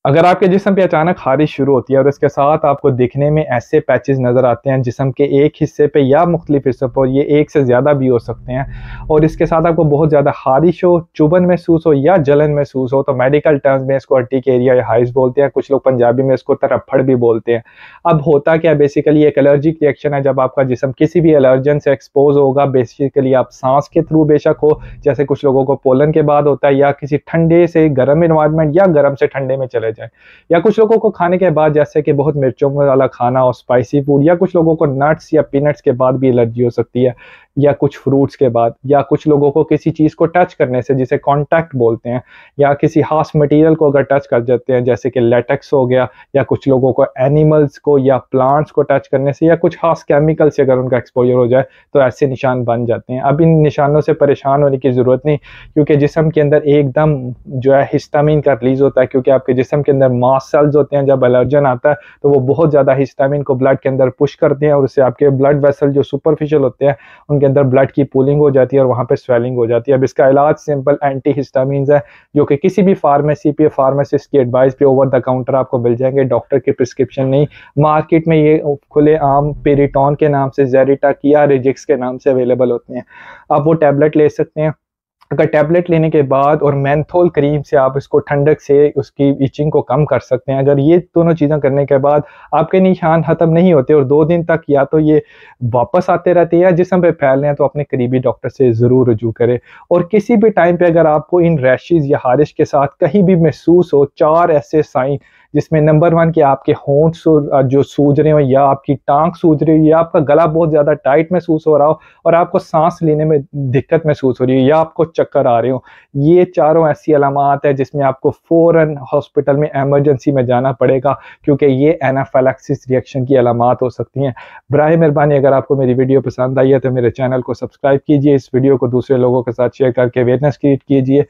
अगर आपके जिस्म पे अचानक ख़ारिश शुरू होती है और इसके साथ आपको दिखने में ऐसे पैचेस नज़र आते हैं जिस्म के एक हिस्से पे या मुख्तलिफ हिस्सों पर, ये एक से ज़्यादा भी हो सकते हैं, और इसके साथ आपको बहुत ज़्यादा ख़ारिश हो, चुभन महसूस हो या जलन महसूस हो, तो मेडिकल टर्म्स में इसको अर्टिकेरिया या हाइज बोलते हैं। कुछ लोग पंजाबी में इसको तरफड़ भी बोलते हैं। अब होता क्या है, बेसिकली एक एलर्जिक रिएक्शन है। जब आपका जिस्म किसी भी एलर्जन से एक्सपोज होगा, बेसिकली आप सांस के थ्रू बेशक हो, जैसे कुछ लोगों को पोलन के बाद होता है, या किसी ठंडे से गर्म इन्वायरमेंट या गर्म से ठंडे में चले जाए, या कुछ लोगों को खाने के बाद, जैसे कि बहुत मिर्चों वाला खाना और स्पाइसी फूड, या कुछ लोगों को नट्स या पीनट्स के बाद भी एलर्जी हो सकती है, या कुछ फ्रूट्स के बाद, या कुछ लोगों को किसी चीज़ को टच करने से, जिसे कांटेक्ट बोलते हैं, या किसी खास मटेरियल को अगर टच कर देते हैं जैसे कि लेटेक्स हो गया, या कुछ लोगों को एनिमल्स को या प्लांट्स को टच करने से, या कुछ खास केमिकल से अगर उनका एक्सपोजर हो जाए, तो ऐसे निशान बन जाते हैं। अब इन निशानों से परेशान होने की ज़रूरत नहीं, क्योंकि जिस्म के अंदर एकदम जो है हिस्टामिन का रिलीज़ होता है, क्योंकि आपके जिस्म के अंदर मास्ट सेल्स होते हैं। जब एलर्जन आता है तो वो बहुत ज़्यादा हिस्टामिन को ब्लड के अंदर पुश करते हैं, और उससे आपके ब्लड वेसल जो सुपरफिशियल होते हैं उनके अंदर ब्लड की पूलिंग हो जाती है और वहाँ पे स्वेलिंग हो जाती है। अब इसका इलाज सिंपल एंटी हिस्टामिन्स है, जो कि किसी भी फार्मेसी पे, फार्मासिस्ट की एडवाइस पे ओवर द काउंटर आपको मिल जाएंगे, डॉक्टर की प्रिस्क्रिप्शन नहीं। मार्केट में ये खुले आम पेरिटॉन के नाम से, जेरिटा या रिजिक्स के नाम से अवेलेबल होते हैं। आप वो टैबलेट ले सकते हैं। अगर टैबलेट लेने के बाद और मेंथोल क्रीम से आप इसको ठंडक से उसकी इचिंग को कम कर सकते हैं। अगर ये दोनों चीज़ें करने के बाद आपके निशान ख़त्म नहीं होते और 2 दिन तक या तो ये वापस आते रहते हैं या जिस्म पे फैल रहे हैं, तो अपने करीबी डॉक्टर से ज़रूर रुजू करें। और किसी भी टाइम पे अगर आपको इन रैशेज़ या ख़ारिश के साथ कहीं भी महसूस हो 4 ऐसे साइन, जिसमें नंबर 1 कि आपके होंठ जो सूज रहे हो, या आपकी टांग सूज रही हो, या आपका गला बहुत ज़्यादा टाइट महसूस हो रहा हो और आपको सांस लेने में दिक्कत महसूस हो रही है, या आपको चक्कर आ रहे हो, ये चारों ऐसी अलामात है जिसमें आपको फ़ौरन हॉस्पिटल में इमरजेंसी में जाना पड़ेगा, क्योंकि ये एनाफिलैक्सिस रिएक्शन की अलामात हो सकती हैं। बराए मेहरबानी अगर आपको मेरी वीडियो पसंद आई है तो मेरे चैनल को सब्सक्राइब कीजिए, इस वीडियो को दूसरे लोगों के साथ शेयर करके अवेयरनेस क्रिएट कीजिए।